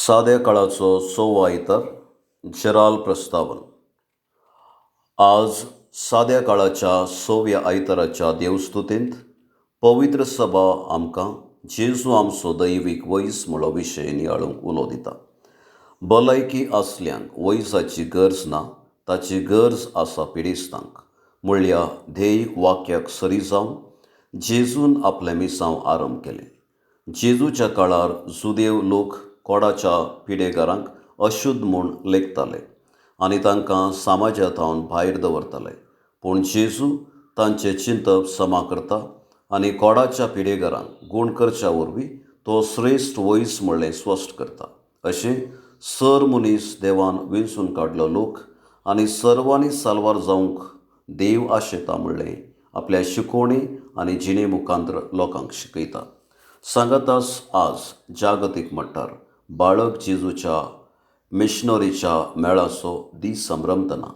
साद्या काळाचो सव्वा आयतार जराल प्रस्तावन. आज साद्या काळाच्या सव्या आयताराच्या देवस्तुतेंत पवित्र सभा आमकां जेजू आमचो दैवीक वैस म्हणलो विशय नियाळूंक उलो दिता. भलायकी आसल्यांक वैसाची गरज ना, ताची गरज आसा पिडेस्तांक म्हणल्या ध्येय वाक्याक सरी जावन जेजून आपलें मिसांव आरंभ केलें. जेजूच्या काळार जुदेव लोक कोडाच्या पिडेगारांक अशुध्द म्हूण लेखताले आनी तांकां समाजांतावन भायर दवरताले. पूण जेजू तांचें चिंतप समा करता आनी कोडाच्या पिडेगारांक गूण करच्या वरवीं तो श्रेश्ठ वैस म्हणलें स्पश्ट करता. अशें सर मनीस देवान विंचून काडलो लोक आनी सर्वांनी साल्वार जावंक देव आशेता म्हणलें आपल्या शिकोवणी आनी जिणे मुखांतर लोकांक शिकयता. सांगातास आज जागतीक मट्टार बाळक जेजूच्या मिशनरीच्या मेळाचो दीस संभ्रमतना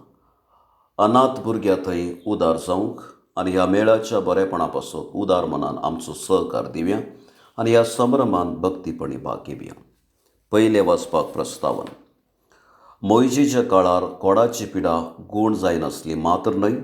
अनाथ भुरग्यां थंय उदार जावंक आनी ह्या मेळाच्या बरेपणा पासून उदार मनान आमचो सहकार दिवया आनी ह्या संभ्रमान भक्तीपणी भाग घेवया. पयलें वाचपाक प्रस्तावन. मोइजेच्या काळार कोडाची पिडा गूण जायनासली मात्र न्हय,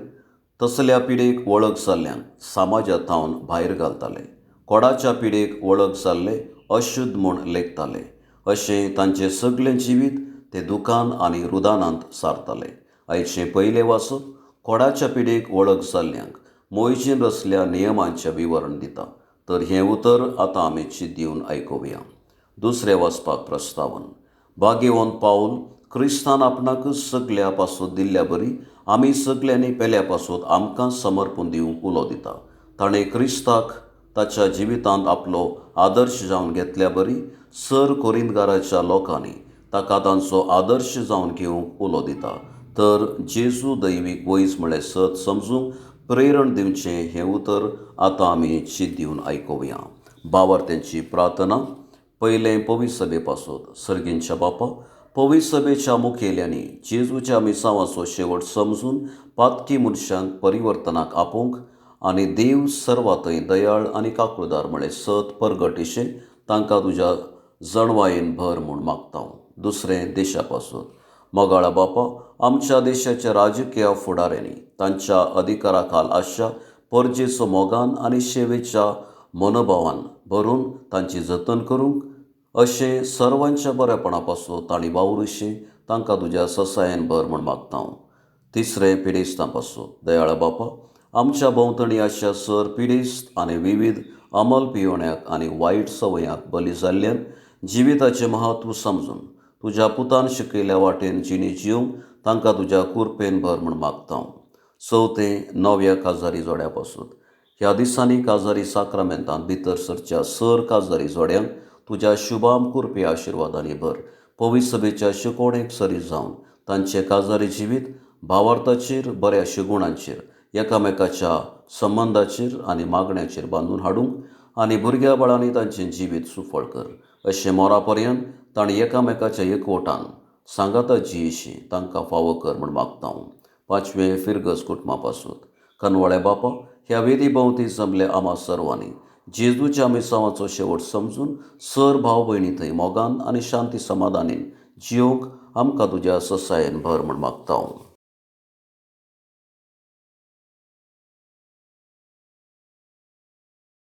तसल्या पिडेक वळख जाल्ल्यांक समाजांतावन भायर घालताले. कोडाच्या पिडेक वळख जाल्ले अशुध्द म्हूण लेखताले. अशें तांचें सगळें जिवीत ते दुखान आनी रुदानांत सारताले. आयचें पयलें वाचप कोडाच्या पिडेक वळख जाल्ल्यांक मोइजेन रचल्या नियमांचें विवरण दिता. तर हें उतर आतां आमी चिंत दिवन आयकुया. दुसरें वाचपाक प्रस्तावन. भाग्यवान पावल क्रिस्तान आपणाकच सगळ्या पासून दिल्ल्या बरी आमी सगळ्यांनी पेल्या पासून आमकां समर्पण दिवंक उलो दिता. ताणें क्रिस्ताक ताच्या जिवितांत आपलो आदर्श जावन घेतल्या बरी सर कोरिंतकाराच्या लोकांनी ताका तांचो आदर्श जावन घेवंक उलो दिता. तर जेजू दैवीक वैस म्हणलें सत समजूंक प्रेरण दिवचें हें उतर आतां आमी चिंत दिवन आयकुया. भावार्थ्यांची प्रार्थना. पयलें पवित्र सभे पासून. सर्गींच्या बापा, पवित्र सभेच्या मुखेल्यांनी जेजूच्या मिसावाचो शेवट समजून पातकी मनशांक परिवर्तनाक आपोवंक आनी देव सर्वा थंय दयाळ आनी काकूळदार म्हणलें सत परगटिशें तांकां तुज्या जणवायेन भर म्हूण मागता. दुसरें देशा पासून. मोगाळा बापा, आमच्या देशाच्या राजकीय फुडाऱ्यांनी तांच्या अधिकारा खाल आसच्या परजेचो मोगान आनी सेवेच्या मनोभावान भरून तांची जतन करूंक अशें सर्वांच्या बरेपणा पासून तांणी वावुरशें तांकां तुज्या ससायेन भर म्हूण मागता. तिसरें पिडेस्तां पासून. दयाळ बापा, आमच्या भोंवतणी आशिल्ल्या सर पिडेस्त आनी विविध अमल पियोण्याक आनी वायट संवयांक बली जाल्ल्यान जिविताचें महत्व समजून तुज्या पुतान शिकयल्या वाटेन जिणी जिवंक तांकां तुज्या कुरपेन भर म्हूण मागता. चवथें नव्या काजारी जोड्या पासून. ह्या दिसांनी काजारी साक्रामेंतांत भितर सरच्या सर काजारी जोड्यांक तुज्या शुभाम कुरपे आशिर्वादांनी भर. पवित्र सभेच्या शिकोवणेक सरी जावन तांचें काजारी जिवीत भावार्थाचेर बऱ्या शिगुणांचेर एकामेकाच्या संबंदाचेर आनी मागण्याचेर बांदून हाडूंक आनी भुरग्या बाळांनी तांचें जिवीत सुफळ कर. अशें मोरा पर्यंत ताणीं एकामेकाच्या एकवटान सांगाता जियेशीं तांकां फावो कर म्हूण मागता. पांचवें फिरगस कुटुंबा पासून. कनवळे बापा, ह्या वेदी भोंवती जमले आम्हा सर्वांनी जेजूच्या मिसावाचो शेवट समजून सर भाव भयणी थंय मोगान आनी शांती समाधानीन जियोंक आमकां तुज्या ससायेन भर म्हूण मागता.